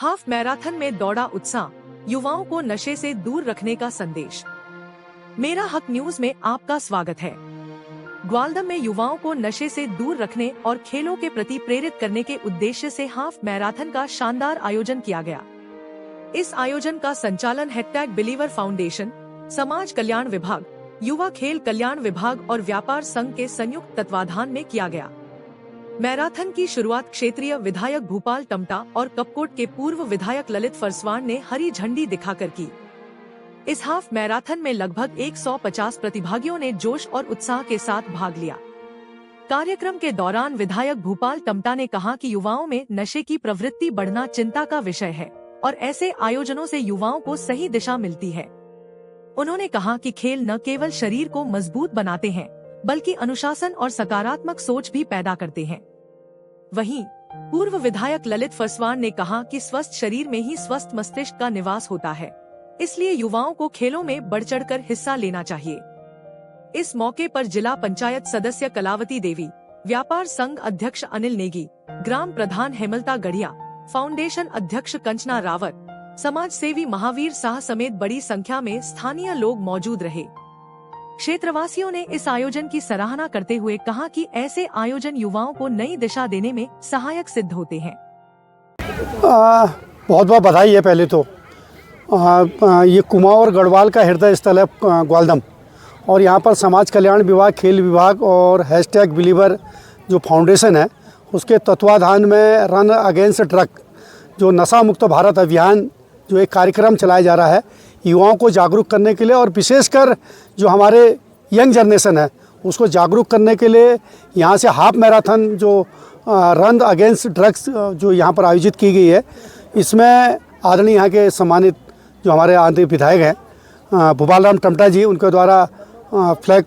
Half marathon में दौड़ा उत्साह, युवाओं को नशे से दूर रखने का संदेश। मेरा हक न्यूज में आपका स्वागत है। ग्वालदम में युवाओं को नशे से दूर रखने और खेलों के प्रति प्रेरित करने के उद्देश्य से हाफ मैराथन का शानदार आयोजन किया गया। इस आयोजन का संचालन #बिलीवर फाउंडेशन, समाज कल्याण विभाग, युवा खेल कल्याण विभाग और व्यापार संघ के संयुक्त तत्वाधान में किया गया। मैराथन की शुरुआत क्षेत्रीय विधायक भूपाल टमटा और कपकोट के पूर्व विधायक ललित फरसवान ने हरी झंडी दिखाकर की। इस हाफ मैराथन में लगभग 150 प्रतिभागियों ने जोश और उत्साह के साथ भाग लिया। कार्यक्रम के दौरान विधायक भूपाल टमटा ने कहा कि युवाओं में नशे की प्रवृत्ति बढ़ना चिंता का विषय है और ऐसे आयोजनों से युवाओं को सही दिशा मिलती है। उन्होंने कहा कि खेल न केवल शरीर को मजबूत बनाते हैं बल्कि अनुशासन और सकारात्मक सोच भी पैदा करते हैं। वहीं पूर्व विधायक ललित फरसवान ने कहा कि स्वस्थ शरीर में ही स्वस्थ मस्तिष्क का निवास होता है, इसलिए युवाओं को खेलों में बढ़ चढ़कर हिस्सा लेना चाहिए। इस मौके पर जिला पंचायत सदस्य कलावती देवी, व्यापार संघ अध्यक्ष अनिल नेगी, ग्राम प्रधान हेमलता गढ़िया, फाउंडेशन अध्यक्ष कंचना रावत, समाज सेवी महावीर शाह समेत बड़ी संख्या में स्थानीय लोग मौजूद रहे। क्षेत्रवासियों ने इस आयोजन की सराहना करते हुए कहा कि ऐसे आयोजन युवाओं को नई दिशा देने में सहायक सिद्ध होते हैं। बहुत बहुत बधाई है। पहले तो ये कुमाऊं और गढ़वाल का हृदय स्थल है ग्वालदम, और यहाँ पर समाज कल्याण विभाग, खेल विभाग और #बिलीवर जो फाउंडेशन है उसके तत्वाधान में रन अगेंस्ट ड्रग जो नशा मुक्त भारत अभियान जो एक कार्यक्रम चलाया जा रहा है युवाओं को जागरूक करने के लिए, और विशेषकर जो हमारे यंग जनरेशन है उसको जागरूक करने के लिए यहाँ से हाफ मैराथन जो रन अगेंस्ट ड्रग्स जो यहाँ पर आयोजित की गई है, इसमें आदरणीय यहाँ के सम्मानित जो हमारे आंतरिक विधायक हैं भूपाल राम टमटा जी, उनके द्वारा फ्लैग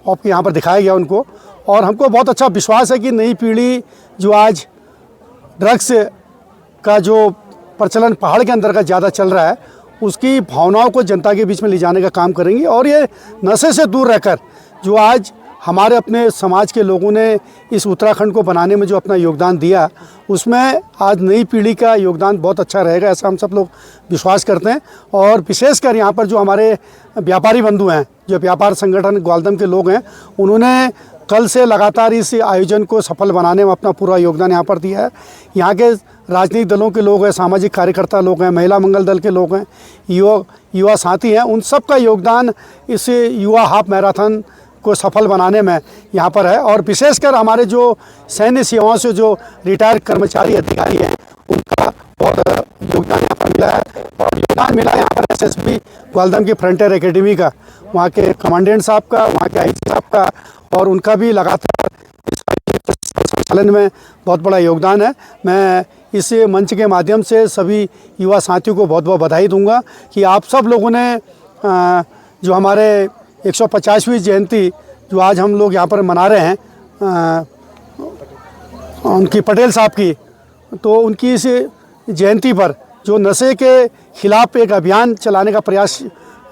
ऑफ यहाँ पर दिखाया गया उनको। और हमको बहुत अच्छा विश्वास है कि नई पीढ़ी जो आज ड्रग्स का जो प्रचलन पहाड़ के अंदर का ज़्यादा चल रहा है उसकी भावनाओं को जनता के बीच में ले जाने का काम करेंगी, और ये नशे से दूर रहकर जो आज हमारे अपने समाज के लोगों ने इस उत्तराखंड को बनाने में जो अपना योगदान दिया उसमें आज नई पीढ़ी का योगदान बहुत अच्छा रहेगा, ऐसा हम सब लोग विश्वास करते हैं। और विशेषकर यहाँ पर जो हमारे व्यापारी बंधु हैं, जो व्यापार संगठन ग्वालदम के लोग हैं, उन्होंने कल से लगातार इस आयोजन को सफल बनाने में अपना पूरा योगदान यहाँ पर दिया है। यहाँ के राजनीतिक दलों के लोग हैं, सामाजिक कार्यकर्ता लोग हैं, महिला मंगल दल के लोग हैं, युवा साथी हैं, उन सब का योगदान इस युवा हाफ मैराथन को सफल बनाने में यहाँ पर है। और विशेषकर हमारे जो सैन्य सेवाओं से जो रिटायर कर्मचारी अधिकारी हैं उनका बहुत योगदान यहाँ पर मिला है। और योगदान मिला यहाँ पर SSB ग्वालदम की फ्रंटियर एकेडमी का, वहाँ के कमांडेंट साहब का, वहाँ के IG साहब का, और उनका भी लगातार इस संचालन में बहुत बड़ा योगदान है। मैं इस मंच के माध्यम से सभी युवा साथियों को बहुत बहुत बधाई दूंगा कि आप सब लोगों ने जो हमारे 150वीं जयंती जो आज हम लोग यहाँ पर मना रहे हैं उनकी पटेल साहब की, तो उनकी इस जयंती पर जो नशे के खिलाफ एक अभियान चलाने का प्रयास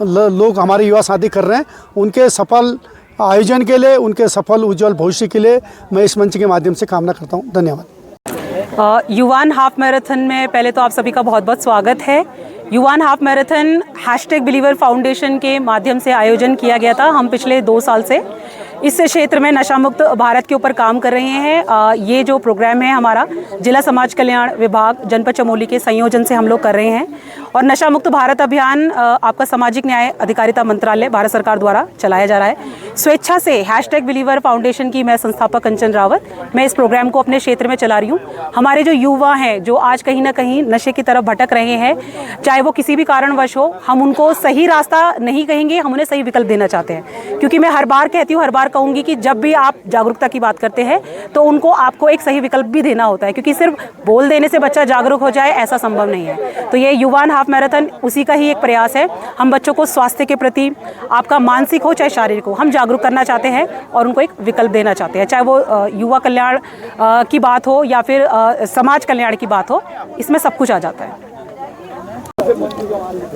लोग हमारे युवा साथी कर रहे हैं, उनके सफल आयोजन के लिए, उनके सफल उज्जवल भविष्य के लिए मैं इस मंच के माध्यम से कामना करता हूँ। धन्यवाद। युवान हाफ मैराथन में पहले तो आप सभी का बहुत बहुत स्वागत है। युवान हाफ मैराथन #बिलीवर फाउंडेशन के माध्यम से आयोजन किया गया था। हम पिछले 2 साल से इस क्षेत्र में नशा मुक्त भारत के ऊपर काम कर रहे हैं। ये जो प्रोग्राम है हमारा जिला समाज कल्याण विभाग जनपद चमोली के संयोजन से हम लोग कर रहे हैं, और नशा मुक्त भारत अभियान आपका सामाजिक न्याय अधिकारिता मंत्रालय भारत सरकार द्वारा चलाया जा रहा है। स्वेच्छा से #बिलीवर फाउंडेशन की मैं संस्थापक कंचन रावत, मैं इस प्रोग्राम को अपने क्षेत्र में चला रही हूँ। हमारे जो युवा हैं जो आज कहीं ना कहीं नशे की तरफ भटक रहे हैं, चाहे वो किसी भी कारणवश हो, हम उनको सही रास्ता नहीं कहेंगे, हम उन्हें सही विकल्प देना चाहते हैं। क्योंकि मैं हर बार कहती हूँ, हर बार कहूँगी कि जब भी आप जागरूकता की बात करते हैं तो उनको आपको एक सही विकल्प भी देना होता है, क्योंकि सिर्फ बोल देने से बच्चा जागरूक हो जाए ऐसा संभव नहीं है। तो ये युवान हाफ मैराथन उसी का ही एक प्रयास है। हम बच्चों को स्वास्थ्य के प्रति, आपका मानसिक हो चाहे शारीरिक हो, हम जागरूक करना चाहते हैं और उनको एक विकल्प देना चाहते हैं, चाहे वो युवा कल्याण की बात हो या फिर समाज कल्याण की बात हो, इसमें सब कुछ आ जाता है।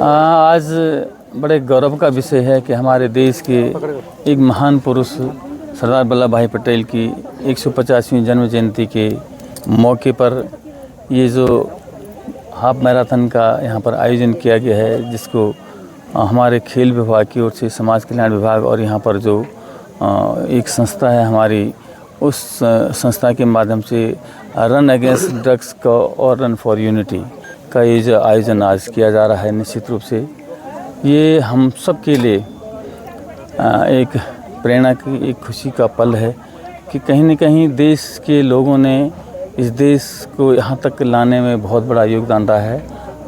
आज बड़े गौरव का विषय है कि हमारे देश के एक महान पुरुष सरदार वल्लभ भाई पटेल की 150वीं जन्म जयंती के मौके पर ये जो हाफ मैराथन का यहाँ पर आयोजन किया गया है, जिसको हमारे खेल विभाग की ओर से समाज कल्याण विभाग और यहाँ पर जो एक संस्था है हमारी, उस संस्था के माध्यम से रन अगेंस्ट ड्रग्स का और रन फॉर यूनिटी का ये जो आयोजन आज किया जा रहा है, निश्चित रूप से ये हम सब के लिए एक प्रेरणा की, एक खुशी का पल है कि कहीं न कहीं देश के लोगों ने इस देश को यहाँ तक लाने में बहुत बड़ा योगदान रहा है।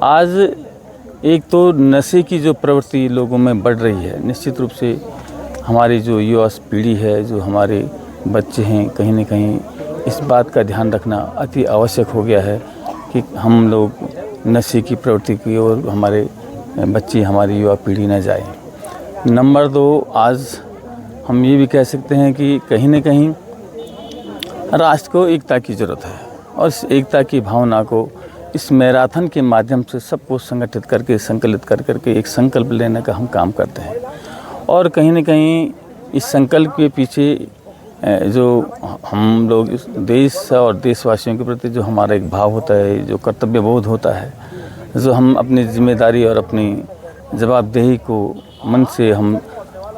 आज एक तो नशे की जो प्रवृत्ति लोगों में बढ़ रही है, निश्चित रूप से हमारी जो युवा पीढ़ी है, जो हमारे बच्चे हैं, कहीं न कहीं इस बात का ध्यान रखना अति आवश्यक हो गया है कि हम लोग नशे की प्रवृत्ति की ओर हमारे बच्चे, हमारी युवा पीढ़ी न जाए। नंबर 2, आज हम ये भी कह सकते हैं कि कहीं न कहीं राष्ट्र को एकता की ज़रूरत है और इस एकता की भावना को इस मैराथन के माध्यम से सबको संगठित करके, संकलित कर करके एक संकल्प लेने का हम काम करते हैं। और कहीं न कहीं इस संकल्प के पीछे जो हम लोग इस देश और देशवासियों के प्रति जो हमारा एक भाव होता है, जो कर्तव्य बोध होता है, जो हम अपनी जिम्मेदारी और अपनी जवाबदेही को मन से हम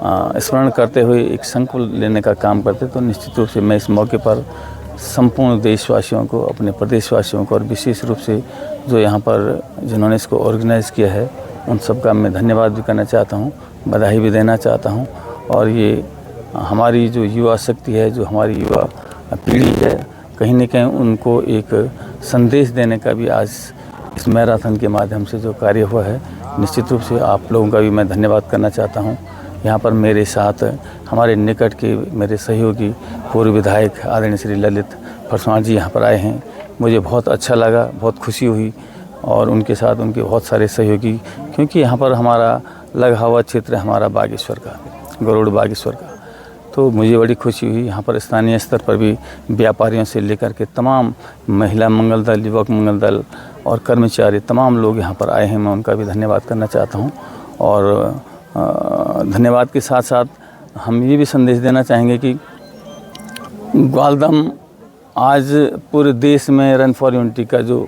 स्मरण करते हुए एक संकल्प लेने का काम करते, तो निश्चित रूप से मैं इस मौके पर संपूर्ण देशवासियों को, अपने प्रदेशवासियों को और विशेष रूप से जो यहाँ पर जिन्होंने इसको ऑर्गेनाइज़ किया है, उन सब का मैं धन्यवाद भी करना चाहता हूँ, बधाई भी देना चाहता हूँ। और ये हमारी जो युवा शक्ति है, जो हमारी युवा पीढ़ी है, कहीं न कहीं उनको एक संदेश देने का भी आज इस मैराथन के माध्यम से जो कार्य हुआ है, निश्चित रूप से आप लोगों का भी मैं धन्यवाद करना चाहता हूँ। यहाँ पर मेरे साथ हमारे निकट के मेरे सहयोगी पूर्व विधायक आदरणीय श्री ललित फरसवाण जी यहाँ पर आए हैं। मुझे बहुत अच्छा लगा, बहुत खुशी हुई और उनके साथ उनके बहुत सारे सहयोगी, क्योंकि यहाँ पर हमारा लगा हुआ क्षेत्र है हमारा बागेश्वर का, गरुड़ बागेश्वर का, तो मुझे बड़ी खुशी हुई। यहाँ पर स्थानीय स्तर पर भी व्यापारियों से लेकर के तमाम महिला मंगल दल, युवक मंगल दल और कर्मचारी, तमाम लोग यहाँ पर आए हैं। मैं उनका भी धन्यवाद करना चाहता हूँ। और धन्यवाद के साथ साथ हम ये भी संदेश देना चाहेंगे कि ग्वालदम आज पूरे देश में रन फॉर यूनिटी का जो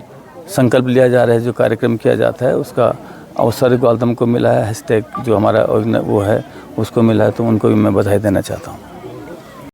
संकल्प लिया जा रहा है, जो कार्यक्रम किया जाता है, उसका अवसर ग्वालदम को मिला है। हैशटैग जो हमारा वो है उसको मिला है, तो उनको भी मैं बधाई देना चाहता हूँ।